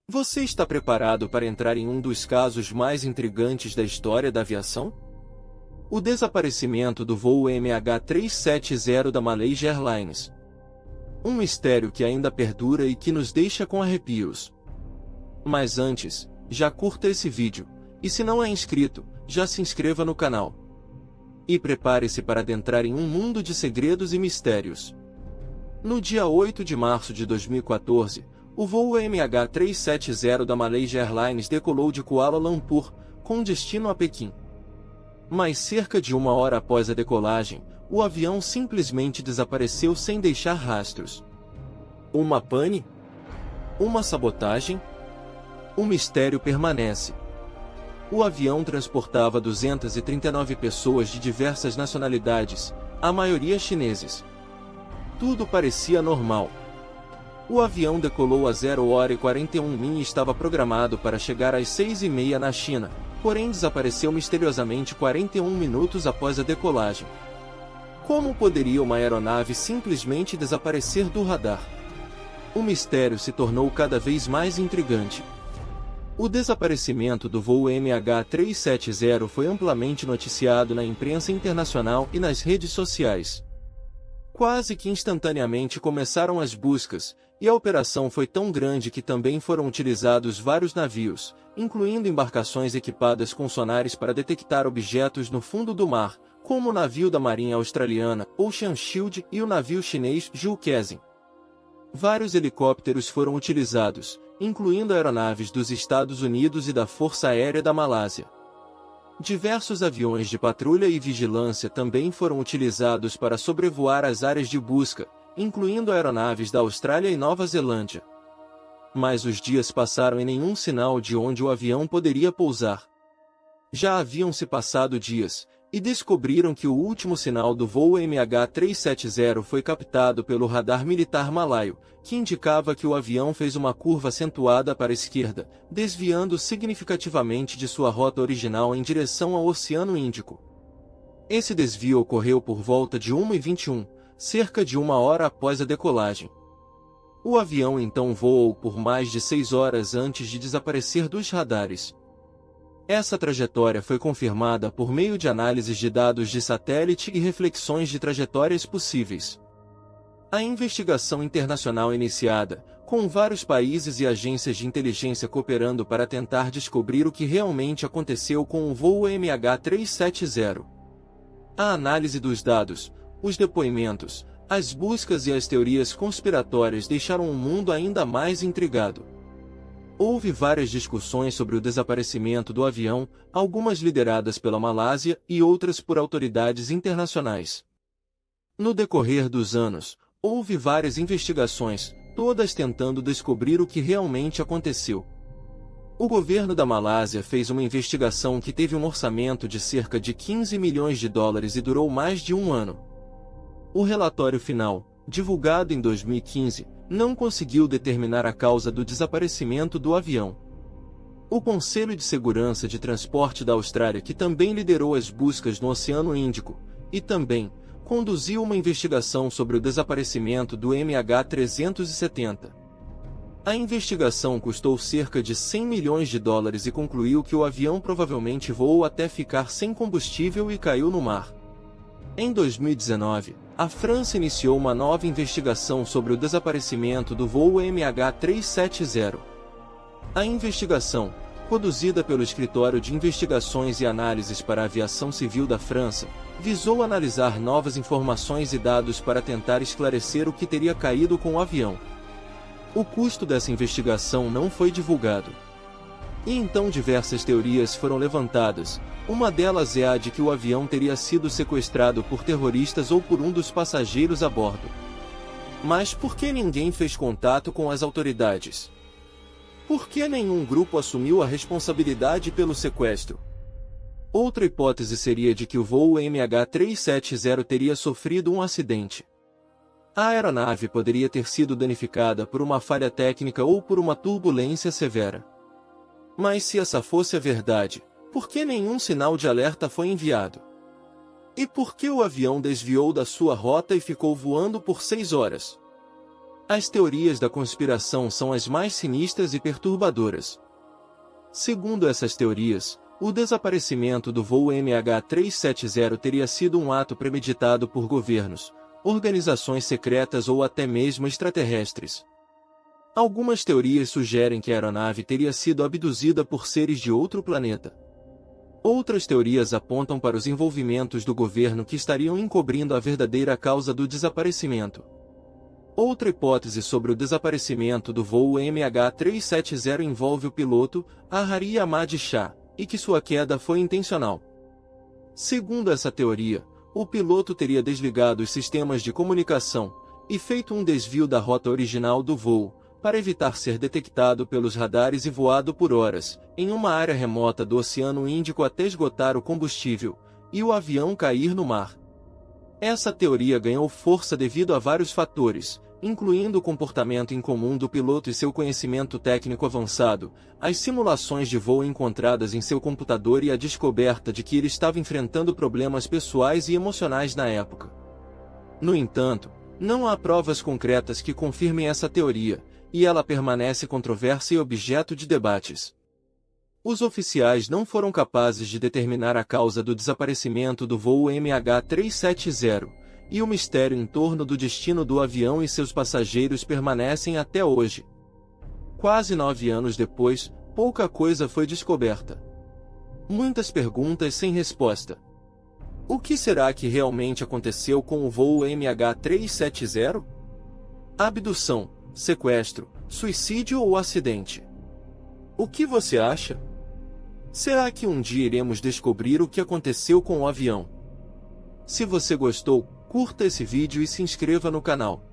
Você está preparado para entrar em um dos casos mais intrigantes da história da aviação? O desaparecimento do voo MH370 da Malaysia Airlines. Um mistério que ainda perdura e que nos deixa com arrepios. Mas antes, já curta esse vídeo, e se não é inscrito, já se inscreva no canal. E prepare-se para adentrar em um mundo de segredos e mistérios. No dia 8 de março de 2014, o voo MH370 da Malaysia Airlines decolou de Kuala Lumpur, com destino a Pequim. Mas cerca de uma hora após a decolagem, o avião simplesmente desapareceu sem deixar rastros. Uma pane? Uma sabotagem? O mistério permanece. O avião transportava 239 pessoas de diversas nacionalidades, a maioria chineses. Tudo parecia normal. O avião decolou às 0h41 e estava programado para chegar às 6h30 na China, porém desapareceu misteriosamente 41 minutos após a decolagem. Como poderia uma aeronave simplesmente desaparecer do radar? O mistério se tornou cada vez mais intrigante. O desaparecimento do voo MH370 foi amplamente noticiado na imprensa internacional e nas redes sociais. Quase que instantaneamente começaram as buscas, e a operação foi tão grande que também foram utilizados vários navios, incluindo embarcações equipadas com sonares para detectar objetos no fundo do mar, como o navio da Marinha Australiana, Ocean Shield, e o navio chinês Jules Kezin. Vários helicópteros foram utilizados, incluindo aeronaves dos Estados Unidos e da Força Aérea da Malásia. Diversos aviões de patrulha e vigilância também foram utilizados para sobrevoar as áreas de busca, incluindo aeronaves da Austrália e Nova Zelândia. Mas os dias passaram e nenhum sinal de onde o avião poderia pousar. Já haviam se passado dias, e descobriram que o último sinal do voo MH370 foi captado pelo radar militar malaio, que indicava que o avião fez uma curva acentuada para a esquerda, desviando significativamente de sua rota original em direção ao Oceano Índico. Esse desvio ocorreu por volta de 1h21, cerca de uma hora após a decolagem. O avião então voou por mais de 6 horas antes de desaparecer dos radares. Essa trajetória foi confirmada por meio de análises de dados de satélite e reflexões de trajetórias possíveis. A investigação internacional iniciada, com vários países e agências de inteligência cooperando para tentar descobrir o que realmente aconteceu com o voo MH370. A análise dos dados, os depoimentos, as buscas e as teorias conspiratórias deixaram o mundo ainda mais intrigado. Houve várias discussões sobre o desaparecimento do avião, algumas lideradas pela Malásia e outras por autoridades internacionais. No decorrer dos anos, houve várias investigações, todas tentando descobrir o que realmente aconteceu. O governo da Malásia fez uma investigação que teve um orçamento de cerca de 15 milhões de dólares e durou mais de um ano. O relatório final, divulgado em 2015, não conseguiu determinar a causa do desaparecimento do avião. O Conselho de Segurança de Transporte da Austrália, que também liderou as buscas no Oceano Índico, e também conduziu uma investigação sobre o desaparecimento do MH370. A investigação custou cerca de 100 milhões de dólares e concluiu que o avião provavelmente voou até ficar sem combustível e caiu no mar. Em 2019, a França iniciou uma nova investigação sobre o desaparecimento do voo MH370. A investigação, conduzida pelo Escritório de Investigações e Análises para a Aviação Civil da França, visou analisar novas informações e dados para tentar esclarecer o que teria caído com o avião. O custo dessa investigação não foi divulgado. E então diversas teorias foram levantadas. Uma delas é a de que o avião teria sido sequestrado por terroristas ou por um dos passageiros a bordo. Mas por que ninguém fez contato com as autoridades? Por que nenhum grupo assumiu a responsabilidade pelo sequestro? Outra hipótese seria de que o voo MH370 teria sofrido um acidente. A aeronave poderia ter sido danificada por uma falha técnica ou por uma turbulência severa. Mas se essa fosse a verdade, por que nenhum sinal de alerta foi enviado? E por que o avião desviou da sua rota e ficou voando por 6 horas? As teorias da conspiração são as mais sinistras e perturbadoras. Segundo essas teorias, o desaparecimento do voo MH370 teria sido um ato premeditado por governos, organizações secretas ou até mesmo extraterrestres. Algumas teorias sugerem que a aeronave teria sido abduzida por seres de outro planeta. Outras teorias apontam para os envolvimentos do governo que estariam encobrindo a verdadeira causa do desaparecimento. Outra hipótese sobre o desaparecimento do voo MH370 envolve o piloto, Ahari Ahmad Shah, e que sua queda foi intencional. Segundo essa teoria, o piloto teria desligado os sistemas de comunicação e feito um desvio da rota original do voo, para evitar ser detectado pelos radares e voado por horas, em uma área remota do Oceano Índico até esgotar o combustível, e o avião cair no mar. Essa teoria ganhou força devido a vários fatores, incluindo o comportamento incomum do piloto e seu conhecimento técnico avançado, as simulações de voo encontradas em seu computador e a descoberta de que ele estava enfrentando problemas pessoais e emocionais na época. No entanto, não há provas concretas que confirmem essa teoria, e ela permanece controversa e objeto de debates. Os oficiais não foram capazes de determinar a causa do desaparecimento do voo MH370, e o mistério em torno do destino do avião e seus passageiros permanecem até hoje. Quase 9 anos depois, pouca coisa foi descoberta. Muitas perguntas sem resposta. O que será que realmente aconteceu com o voo MH370? Abdução, sequestro, suicídio ou acidente? O que você acha? Será que um dia iremos descobrir o que aconteceu com o avião? Se você gostou, curta esse vídeo e se inscreva no canal.